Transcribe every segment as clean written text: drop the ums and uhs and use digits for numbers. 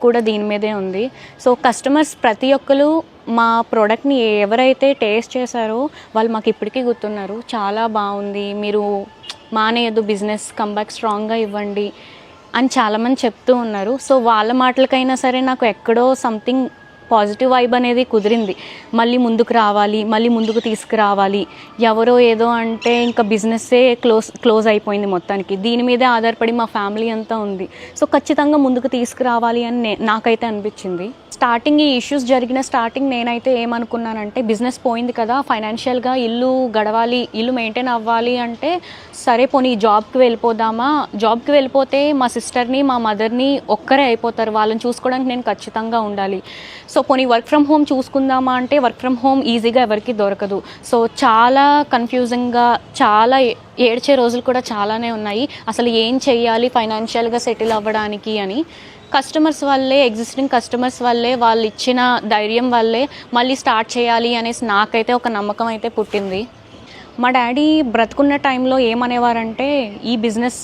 కూడా దీని మీదే ఉంది. సో కస్టమర్స్ ప్రతి ఒక్కరు మా ప్రోడక్ట్ని ఎవరైతే టేస్ట్ చేశారో వాళ్ళు మాకు ఇప్పటికీ గుర్తున్నారు. చాలా బాగుంది, మీరు మానేయద్దు, బిజినెస్ కంబ్యాక్ స్ట్రాంగ్గా ఇవ్వండి అని చాలామంది చెప్తూ ఉన్నారు. సో వాళ్ళ మాటలకైనా సరే నాకు ఎక్కడో సంథింగ్ పాజిటివ్ వైబ్ అనేది కుదిరింది. మళ్ళీ ముందుకు రావాలి, మళ్ళీ ముందుకు తీసుకురావాలి. ఎవరో ఏదో అంటే ఇంకా బిజినెస్సే క్లోజ్ అయిపోయింది మొత్తానికి. దీని మీదే ఆధారపడి మా ఫ్యామిలీ అంతా ఉంది. సో ఖచ్చితంగా ముందుకు తీసుకురావాలి అని నాకైతే అనిపించింది. స్టార్టింగ్ ఈ ఇష్యూస్ జరిగిన నేనైతే ఏమనుకున్నానంటే, బిజినెస్ పోయింది కదా, ఫైనాన్షియల్గా ఇల్లు గడవాలి, ఇల్లు మెయింటైన్ అవ్వాలి అంటే సరే పోనీ జాబ్కి వెళ్ళిపోదామా, జాబ్కి వెళ్ళిపోతే మా సిస్టర్ని మా మదర్ని ఒక్కరే అయిపోతారు, వాళ్ళని చూసుకోవడానికి నేను ఖచ్చితంగా ఉండాలి. సో పోనీ వర్క్ ఫ్రమ్ హోమ్ చూసుకుందామా అంటే వర్క్ ఫ్రమ్ హోమ్ ఈజీగా ఎవరికి దొరకదు. సో చాలా కన్ఫ్యూజింగ్గా, చాలా ఏడ్చే రోజులు కూడా చాలానే ఉన్నాయి. అసలు ఏం చెయ్యాలి ఫైనాన్షియల్గా సెటిల్ అవ్వడానికి అని. కస్టమర్స్ వల్లే, ఎగ్జిస్టింగ్ కస్టమర్స్ వల్లే, వాళ్ళు ఇచ్చిన ధైర్యం వల్లే మళ్ళీ స్టార్ట్ చేయాలి అనేసి నాకైతే ఒక నమ్మకం అయితే పుట్టింది. మా డాడీ బ్రతుకున్న టైంలో ఏమనేవారంటే, ఈ బిజినెస్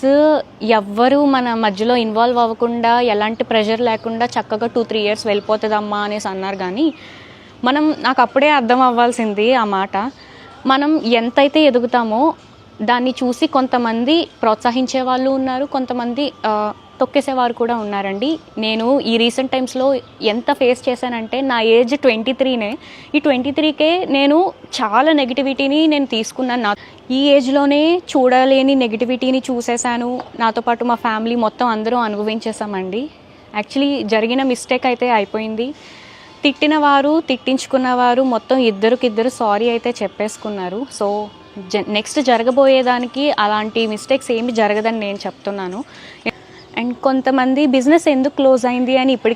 ఎవ్వరూ మన మధ్యలో ఇన్వాల్వ్ అవ్వకుండా, ఎలాంటి ప్రెషర్ లేకుండా చక్కగా 2-3 years వెళ్ళిపోతుందమ్మా అనేసి అన్నారు. కానీ నాకు అప్పుడే అర్థం అవ్వాల్సింది ఆ మాట. మనం ఎంతైతే ఎదుగుతామో దాన్ని చూసి కొంతమంది ప్రోత్సహించే వాళ్ళు ఉన్నారు, కొంతమంది తొక్కేసేవారు కూడా ఉన్నారండి. నేను ఈ రీసెంట్ టైమ్స్లో ఎంత ఫేస్ చేశానంటే, నా ఏజ్ 23నే. ఈ 23కే నేను చాలా నెగిటివిటీని నేను తీసుకున్నాను. ఈ ఏజ్లోనే చూడలేని నెగిటివిటీని చూసేశాను. నాతో పాటు మా ఫ్యామిలీ మొత్తం అందరూ అనుభవించేసామండి. యాక్చువల్లీ జరిగిన మిస్టేక్ అయితే అయిపోయింది. తిట్టిన వారు, తిట్టించుకున్నవారు మొత్తం ఇద్దరు సారీ అయితే చెప్పేసుకున్నారు. సో నెక్స్ట్ జరగబోయేదానికి అలాంటి మిస్టేక్స్ ఏమి జరగదని నేను చెప్తున్నాను. అండ్ కొంతమంది బిజినెస్ ఎందుకు క్లోజ్ అయింది అని ఇప్పటికీ